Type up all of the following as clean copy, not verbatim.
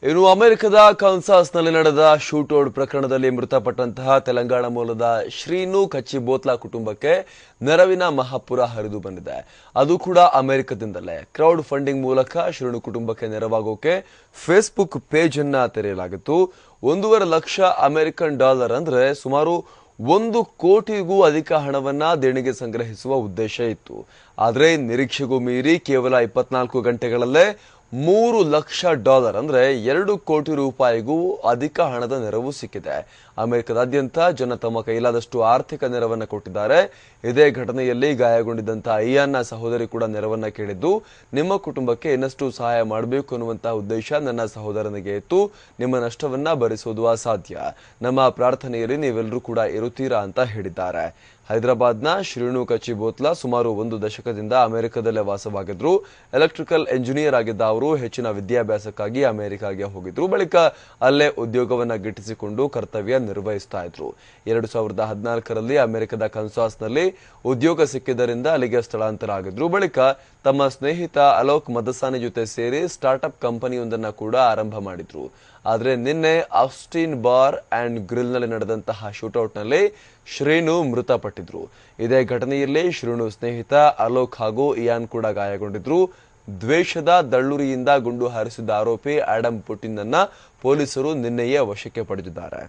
ಇನ್ನು ಅಮೆರಿಕದ ಕನ್ಸಾಸ್ನಲ್ಲಿ ನಡೆದ ಶೂಟೌಟ್ ಪ್ರಕರಣದಲ್ಲಿ ಮೃತಪಟ್ಟಂತಹ ತೆಲಂಗಾಣ ಮೂಲದ ಶ್ರೀನು ಕಚ್ಚಿಬೋತ್ಲಾ ಕುಟುಂಬಕ್ಕೆ ನೆರವಿನ ಮಹಾಪುರ ಹರಿದು ಬಂದಿದೆ. ಅದು ಕೂಡ ಅಮೆರಿಕದಿಂದಲೇ. ಕ್ರೌಡ್ ಫಂಡಿಂಗ್ ಮೂಲಕ ಶ್ರೀನು ಕುಟುಂಬಕ್ಕೆ ನೆರವಾಗೋಕೆ ಫೇಸ್ಬುಕ್ ಪೇಜ್ ಅನ್ನ ತೆರೆಯಲಾಗಿತ್ತು. 1.5 ಲಕ್ಷ ಅಮೆರಿಕನ್ ಡಾಲರ್ ಅಂದ್ರೆ ಸುಮಾರು 1 ಕೋಟಿಗೂ ಅಧಿಕ ಹಣವನ್ನ ದೇಣಿಗೆ ಸಂಗ್ರಹಿಸುವ ಉದ್ದೇಶ ಇತ್ತು. ಆದರೆ ನಿರೀಕ್ಷೆಗೂ ಮೀರಿ ಕೇವಲ 24 ಗಂಟೆಗಳಲ್ಲೇ $3 ಲಕ್ಷ ಅಂದ್ರೆ 2 ಕೋಟಿ ರೂಪಾಯಿಗೂ ಅಧಿಕ ಹಣದ ನೆರವು ಸಿಕ್ಕಿದೆ. ಅಮೆರಿಕದಾದ್ಯಂತ ಜನ ತಮ್ಮ ಕೈಲಾದಷ್ಟು ಆರ್ಥಿಕ ನೆರವನ್ನ ಕೊಟ್ಟಿದ್ದಾರೆ. ಇದೇ ಘಟನೆಯಲ್ಲಿ ಗಾಯಗೊಂಡಿದ್ದಂತಹ ಇಯಾನ್ನ ಸಹೋದರಿ ಕೂಡ ನೆರವನ್ನ ಕೇಳಿದ್ದು, ನಿಮ್ಮ ಕುಟುಂಬಕ್ಕೆ ಇನ್ನಷ್ಟು ಸಹಾಯ ಮಾಡಬೇಕು ಅನ್ನುವಂತಹ ಉದ್ದೇಶ ನನ್ನ ಸಹೋದರನಿಗೆ ಇತ್ತು. ನಿಮ್ಮ ನಷ್ಟವನ್ನ ಭರಿಸುವುದು ಅಸಾಧ್ಯ. ನಮ್ಮ ಪ್ರಾರ್ಥನೆಯಲ್ಲಿ ನೀವೆಲ್ಲರೂ ಕೂಡ ಇರುತ್ತೀರಾ ಅಂತ ಹೇಳಿದ್ದಾರೆ. ಹೈದರಾಬಾದ್ನ ಶ್ರೀನು ಕಚ್ಚಿಬೋತ್ಲಾ ಸುಮಾರು 1 ದಶಕದಿಂದ ಅಮೆರಿಕದಲ್ಲೇ ವಾಸವಾಗಿದ್ರು. ಎಲೆಕ್ಟ್ರಿಕಲ್ ಎಂಜಿನಿಯರ್ ಆಗಿದ್ದ ಅವರು ಹೆಚ್ಚಿನ ವಿದ್ಯಾಭ್ಯಾಸಕ್ಕಾಗಿ ಅಮೆರಿಕಾಗೆ ಹೋಗಿದ್ರು. ಬಳಿಕ ಅಲ್ಲೇ ಉದ್ಯೋಗವನ್ನ ಗಿಟ್ಟಿಸಿಕೊಂಡು ಕರ್ತವ್ಯ ನಿರ್ವಹಿಸ್ತಾ ಇದ್ರು. 2014ರಲ್ಲಿ ಅಮೆರಿಕದ ಕನ್ಸಾಸ್ನಲ್ಲಿ ಉದ್ಯೋಗ ಸಿಕ್ಕಿದ್ದರಿಂದ ಅಲ್ಲಿಗೆ ಸ್ಥಳಾಂತರ ಆಗಿದ್ರು. ಬಳಿಕ ತಮ್ಮ ಸ್ನೇಹಿತ ಅಲೋಕ್ ಮದಸಾನಿ ಜೊತೆ ಸೇರಿ ಸ್ಟಾರ್ಟ್ಅಪ್ ಕಂಪನಿಯೊಂದನ್ನ ಕೂಡ ಆರಂಭ ಮಾಡಿದ್ರು. ಆದರೆ ನಿನ್ನೆ ಆಸ್ಟಿನ್ ಬಾರ್ ಅಂಡ್ ಗ್ರಿಲ್ನಲ್ಲಿ ನಡೆದಂತಹ ಶೂಟೌಟ್ನಲ್ಲಿ ಶ್ರೀನು ಮೃತಪಟ್ಟಿದ್ರು. ಇದೇ ಘಟನೆಯಲ್ಲಿ ಶ್ರೀನು ಸ್ನೇಹಿತ ಅಲೋಕ್ ಹಾಗೂ ಇಯಾನ್ ಕೂಡ ಗಾಯಗೊಂಡಿದ್ರು. ದ್ವೇಷದ ದಳ್ಳುರಿಯಿಂದ ಗುಂಡು ಹಾರಿಸಿದ ಆರೋಪಿ ಆಡಮ್ ಪುಟಿನ್ ಅನ್ನ ಪೊಲೀಸರು ನಿನ್ನೆಯೇ ವಶಕ್ಕೆ ಪಡೆದಿದ್ದಾರೆ.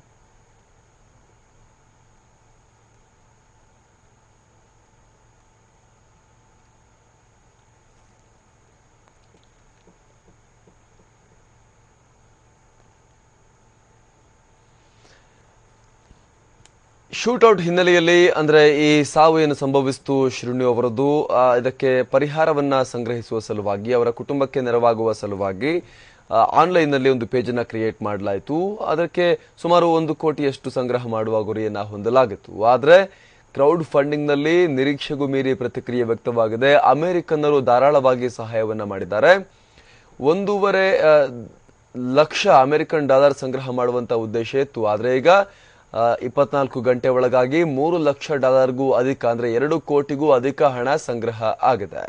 ಶೂಟೌಟ್ ಹಿನ್ನೆಲೆಯಲ್ಲಿ ಅಂದ್ರೆ ಈ ಸಾವು ಏನು ಸಂಭವಿಸಿತು ಶ್ರೀನು ಅವರದ್ದು, ಇದಕ್ಕೆ ಪರಿಹಾರವನ್ನ ಸಂಗ್ರಹಿಸುವ ಸಲುವಾಗಿ ಅವರ ಕುಟುಂಬಕ್ಕೆ ನೆರವಾಗುವ ಸಲುವಾಗಿ ಆನ್ಲೈನ್ ನಲ್ಲಿ ಒಂದು ಪೇಜ್ ಅನ್ನ ಕ್ರಿಯೇಟ್ ಮಾಡಲಾಯಿತು. ಅದಕ್ಕೆ ಸುಮಾರು 1 ಕೋಟಿಯಷ್ಟು ಸಂಗ್ರಹ ಮಾಡುವ ಗುರಿಯನ್ನ ಹೊಂದಲಾಗಿತ್ತು. ಆದ್ರೆ ಕ್ರೌಡ್ ಫಂಡಿಂಗ್ ನಲ್ಲಿ ನಿರೀಕ್ಷೆಗೂ ಮೀರಿ ಪ್ರತಿಕ್ರಿಯೆ ವ್ಯಕ್ತವಾಗಿದೆ. ಅಮೆರಿಕನ್ನರು ಧಾರಾಳವಾಗಿ ಸಹಾಯವನ್ನ ಮಾಡಿದ್ದಾರೆ. 1.5 ಲಕ್ಷ ಅಮೆರಿಕನ್ ಡಾಲರ್ ಸಂಗ್ರಹ ಮಾಡುವಂತ ಉದ್ದೇಶ ಇತ್ತು. ಆದ್ರೆ ಈಗ 24 ಗಂಟೆ ಒಳಗಾಗಿ $3 ಲಕ್ಷ ಅಧಿಕ ಅಂದ್ರೆ 2 ಕೋಟಿಗೂ ಅಧಿಕ ಹಣ ಸಂಗ್ರಹ ಆಗಿದೆ.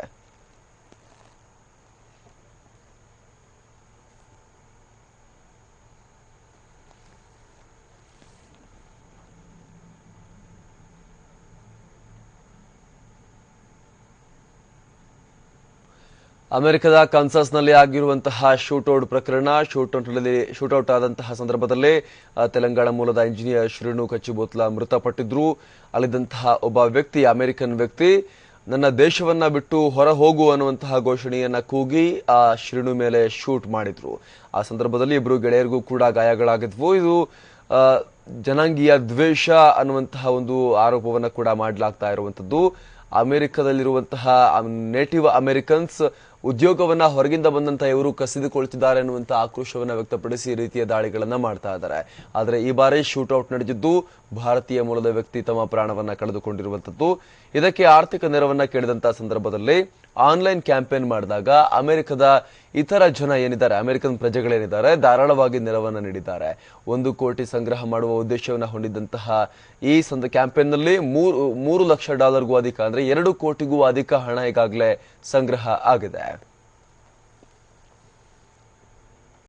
ಅಮೆರಿಕದ ಕನ್ಸಾಸ್ನಲ್ಲಿ ಆಗಿರುವಂತಹ ಶೂಟೌಟ್ ಪ್ರಕರಣ, ಶೂಟೌಟ್ ಆದಂತಹ ಸಂದರ್ಭದಲ್ಲಿ ತೆಲಂಗಾಣ ಮೂಲದ ಇಂಜಿನಿಯರ್ ಶ್ರೀನು ಕಚ್ಚಿಬೋತ್ಲಾ ಮೃತಪಟ್ಟಿದ್ರು. ಅಲ್ಲಿದ್ದಂತಹ ಒಬ್ಬ ವ್ಯಕ್ತಿ, ಅಮೆರಿಕನ್ ವ್ಯಕ್ತಿ, ನನ್ನ ದೇಶವನ್ನ ಬಿಟ್ಟು ಹೊರ ಹೋಗು ಅನ್ನುವಂತಹ ಘೋಷಣೆಯನ್ನ ಕೂಗಿ ಆ ಶ್ರೀನು ಮೇಲೆ ಶೂಟ್ ಮಾಡಿದ್ರು. ಆ ಸಂದರ್ಭದಲ್ಲಿ 2 ಗೆಳೆಯರಿಗೂ ಕೂಡ ಗಾಯಗಳಾಗಿದ್ವು. ಇದು ಜನಾಂಗೀಯ ದ್ವೇಷ ಅನ್ನುವಂತಹ ಒಂದು ಆರೋಪವನ್ನ ಕೂಡ ಮಾಡಲಾಗ್ತಾ ಇರುವಂತದ್ದು. ಅಮೆರಿಕದಲ್ಲಿರುವಂತಹ ನೇಟಿವ್ ಅಮೆರಿಕನ್ಸ್ ಉದ್ಯೋಗವನ್ನ ಹೊರಗಿಂದ ಬಂದಂತಹ ಇವರು ಕಸಿದುಕೊಳ್ತಿದ್ದಾರೆ ಅನ್ನುವಂತಹ ಆಕ್ರೋಶವನ್ನ ವ್ಯಕ್ತಪಡಿಸಿ ಈ ರೀತಿಯ ದಾಳಿಗಳನ್ನ ಮಾಡ್ತಾ ಇದ್ದಾರೆ. ಆದರೆ ಈ ಬಾರಿ ಶೂಟೌಟ್ ನಡೆದಿದ್ದು ಭಾರತೀಯ ಮೂಲದ ವ್ಯಕ್ತಿ ತಮ್ಮ ಪ್ರಾಣವನ್ನ ಕಳೆದುಕೊಂಡಿರುವಂತದ್ದು. ಇದಕ್ಕೆ ಆರ್ಥಿಕ ನೆರವನ್ನ ಕೇಳಿದಂತಹ ಸಂದರ್ಭದಲ್ಲಿ ಆನ್ಲೈನ್ ಕ್ಯಾಂಪೇನ್ ಮಾಡಿದಾಗ ಅಮೆರಿಕದ ಇತರ ಜನ ಏನಿದ್ದಾರೆ, ಅಮೆರಿಕನ್ ಪ್ರಜೆಗಳೇನಿದ್ದಾರೆ, ಧಾರಾಳವಾಗಿ ನೆರವನ್ನ ನೀಡಿದ್ದಾರೆ. 1 ಕೋಟಿ ಸಂಗ್ರಹ ಮಾಡುವ ಉದ್ದೇಶವನ್ನ ಹೊಂದಿದ್ದಂತಹ ಈ ಕ್ಯಾಂಪೇನ್ ನಲ್ಲಿ $3 ಲಕ್ಷ ಅಧಿಕ ಅಂದ್ರೆ 2 ಕೋಟಿಗೂ ಅಧಿಕ ಹಣ ಈಗಾಗಲೇ ಸಂಗ್ರಹ ಆಗಿದೆ.